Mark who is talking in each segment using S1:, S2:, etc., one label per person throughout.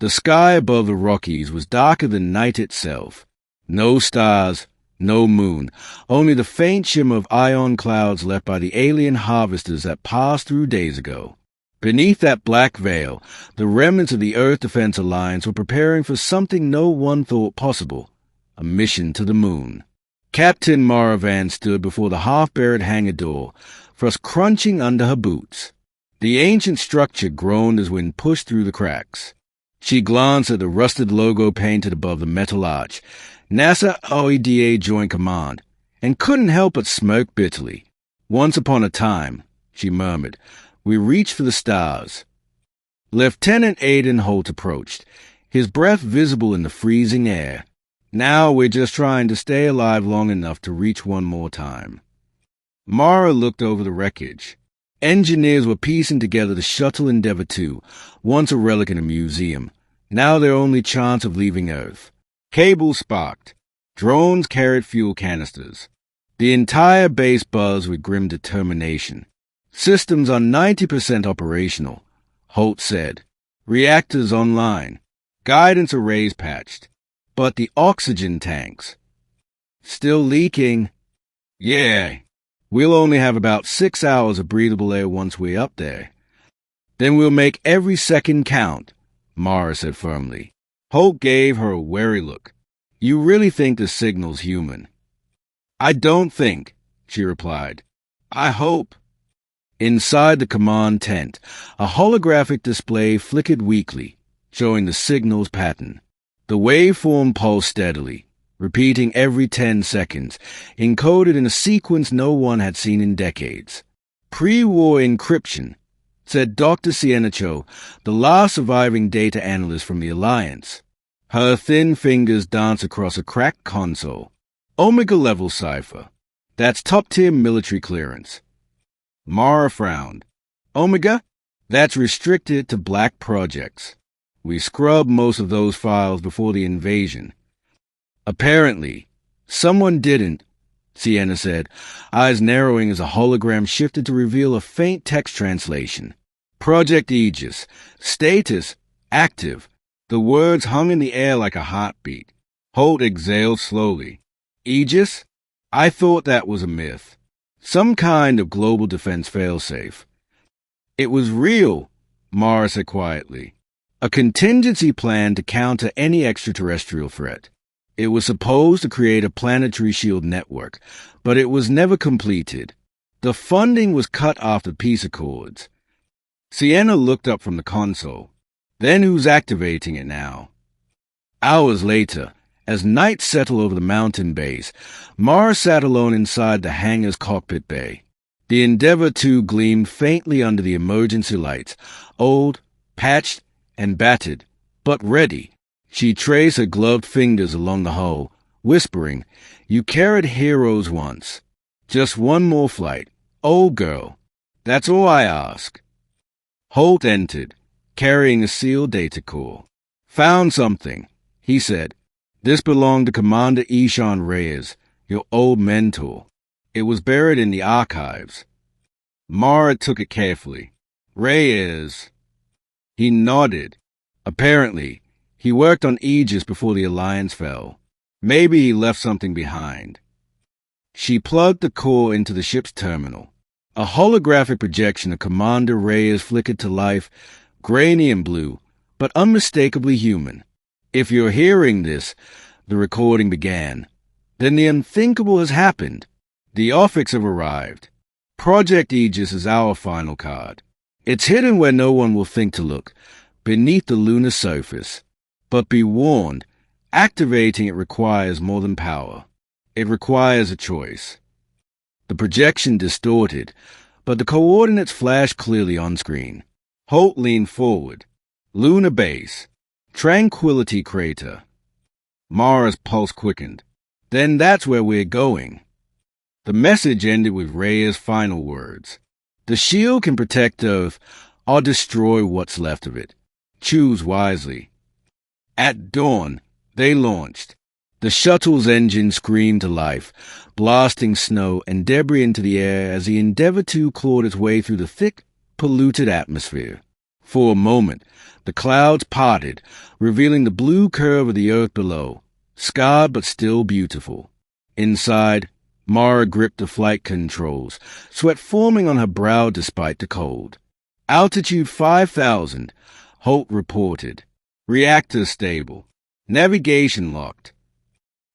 S1: The sky above the Rockies was darker than night itself. No stars, no moon, only the faint shimmer of ion clouds left by the alien harvesters that passed through days ago. Beneath that black veil, the remnants of the Earth Defense Alliance were preparing for something no one thought possible, a mission to the moon. Captain Maravan stood before the half-buried hangar door, frost crunching under her boots. The ancient structure groaned as wind pushed through the cracks. She glanced at the rusted logo painted above the metal arch, NASA OEDA Joint Command, and couldn't help but smirk bitterly. Once upon a time, she murmured, we reached for the stars. Lieutenant Aiden Holt approached, his breath visible in the freezing air. Now we're just trying to stay alive long enough to reach one more time. Mara looked over the wreckage. Engineers were piecing together the Shuttle Endeavour 2, once a relic in a museum, now their only chance of leaving Earth. Cables sparked. Drones carried fuel canisters. The entire base buzzed with grim determination. Systems are 90% operational, Holt said. Reactors online. Guidance arrays patched. But the oxygen tanks... still leaking. Yeah, we'll only have about 6 hours of breathable air once we're up there. Then we'll make every second count, Mara said firmly. Holt gave her a wary look. You really think the signal's human? I don't think, she replied. I hope. Inside the command tent, a holographic display flickered weakly, showing the signal's pattern. The waveform pulsed steadily, repeating every 10 seconds, encoded in a sequence no one had seen in decades. Pre-war encryption, said Dr. Sienna Cho, the last surviving data analyst from the Alliance. Her thin fingers danced across a cracked console. Omega-level cipher. That's top-tier military clearance. Mara frowned. Omega? That's restricted to black projects. We scrubbed most of those files before the invasion. Apparently, someone didn't, Sienna said, eyes narrowing as a hologram shifted to reveal a faint text translation. Project Aegis. Status. Active. The words hung in the air like a heartbeat. Holt exhaled slowly. Aegis? I thought that was a myth. Some kind of global defense failsafe. It was real, Mara said quietly. A contingency plan to counter any extraterrestrial threat. It was supposed to create a planetary shield network, but it was never completed. The funding was cut off the peace accords. Sienna looked up from the console. Then who's activating it now? Hours later, as night settled over the mountain base, Mara sat alone inside the hangar's cockpit bay. The Endeavour 2 gleamed faintly under the emergency lights, old, patched, and battered, but ready. She traced her gloved fingers along the hull, whispering, You carried heroes once. Just one more flight. Old girl. That's all I ask. Holt entered, carrying a sealed data core. Found something, he said. This belonged to Commander Ishan Reyes, your old mentor. It was buried in the archives. Mara took it carefully. Reyes. He nodded. Apparently, he worked on Aegis before the Alliance fell. Maybe he left something behind. She plugged the core into the ship's terminal. A holographic projection of Commander Reyes flickered to life, grainy and blue, but unmistakably human. If you're hearing this, the recording began, then the unthinkable has happened. The Ophics have arrived. Project Aegis is our final card. It's hidden where no one will think to look, beneath the lunar surface. But be warned, activating it requires more than power. It requires a choice. The projection distorted, but the coordinates flashed clearly on screen. Holt leaned forward. Lunar base. Tranquility Crater. Mara's pulse quickened. Then that's where we're going. The message ended with Reyes' final words. The shield can protect Earth or destroy what's left of it. Choose wisely. At dawn, they launched. The shuttle's engine screamed to life, blasting snow and debris into the air as the Endeavour 2 clawed its way through the thick, polluted atmosphere. For a moment, The clouds parted, revealing the blue curve of the earth below, scarred but still beautiful. Inside, Mara gripped the flight controls, sweat forming on her brow despite the cold. Altitude 5,000, Holt reported. Reactor stable. Navigation locked.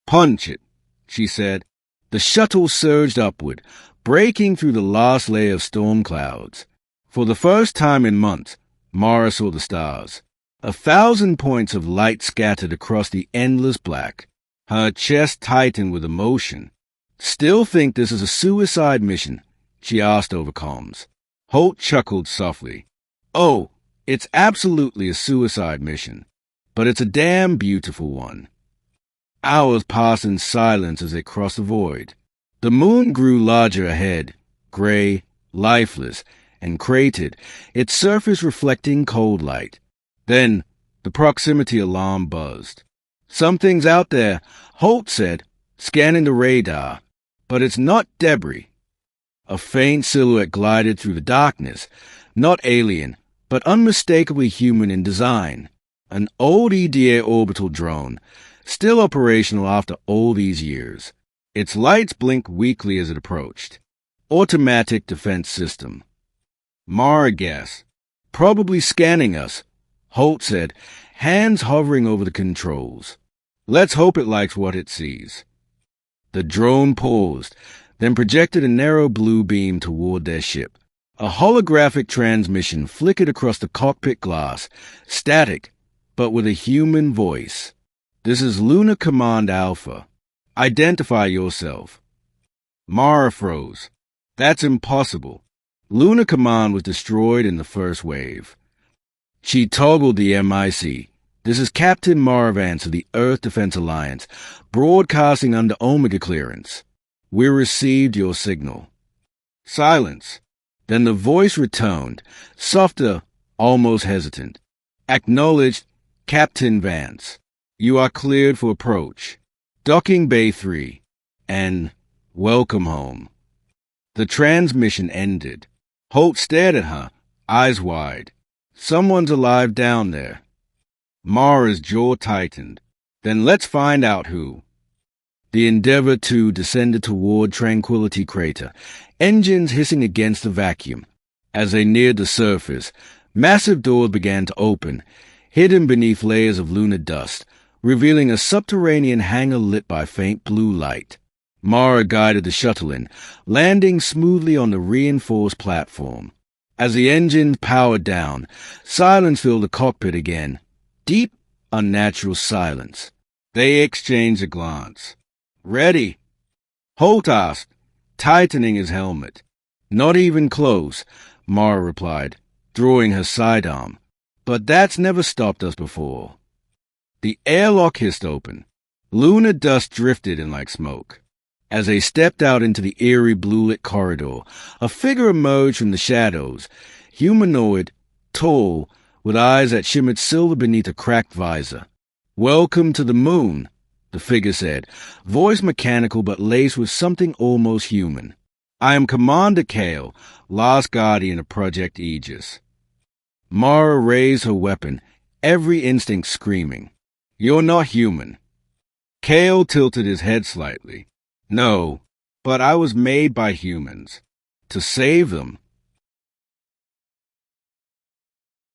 S1: Punch it, she said. The shuttle surged upward, breaking through the last layer of storm clouds. For the first time in months, Mara saw the stars. 1,000 points of light scattered across the endless black. Her chest tightened with emotion. "Still think this is a suicide mission?" she asked over comms. Holt chuckled softly. "Oh, it's absolutely a suicide mission, but it's a damn beautiful one." Hours passed in silence as they crossed the void. The moon grew larger ahead, gray, lifeless, and cratered, its surface reflecting cold light. Then the proximity alarm buzzed. "Something's out there," Holt said, scanning the radar. "But it's not debris." A faint silhouette glided through the darkness, not alien, but unmistakably human in design. An old EDA orbital drone, still operational after all these years. Its lights blinked weakly as it approached. Automatic defense system. Mara guessed. "Probably scanning us," Holt said, hands hovering over the controls. "Let's hope it likes what it sees." The drone paused, then projected a narrow blue beam toward their ship. A holographic transmission flickered across the cockpit glass, static, but with a human voice. "This is Lunar Command Alpha. Identify yourself." Mara froze. "That's impossible. Lunar Command was destroyed in the first wave." She toggled the MIC. "This is Captain Marvance of the Earth Defense Alliance, broadcasting under Omega clearance. We received your signal." Silence. Then the voice returned, softer, almost hesitant. "Acknowledged, Captain Vance. You are cleared for approach. Docking Bay 3. And welcome home." The transmission ended. Holt stared at her, eyes wide. "Someone's alive down there." Mara's jaw tightened. "Then let's find out who." The Endeavour 2 descended toward Tranquility Crater, engines hissing against the vacuum. As they neared the surface, massive doors began to open, hidden beneath layers of lunar dust, revealing a subterranean hangar lit by faint blue light. Mara guided the shuttle in, landing smoothly on the reinforced platform. As the engines powered down, silence filled the cockpit again. Deep, unnatural silence. They exchanged a glance. "Ready?" Holt asked, tightening his helmet. "Not even close," Mara replied, drawing her sidearm. "But that's never stopped us before." The airlock hissed open. Lunar dust drifted in like smoke. As they stepped out into the eerie blue-lit corridor, a figure emerged from the shadows, humanoid, tall, with eyes that shimmered silver beneath a cracked visor. "Welcome to the moon," the figure said, voice mechanical but laced with something almost human. "I am Commander Kael, last guardian of Project Aegis." Mara raised her weapon, every instinct screaming. "You're not human." Kael tilted his head slightly. "No, but I was made by humans. To save them."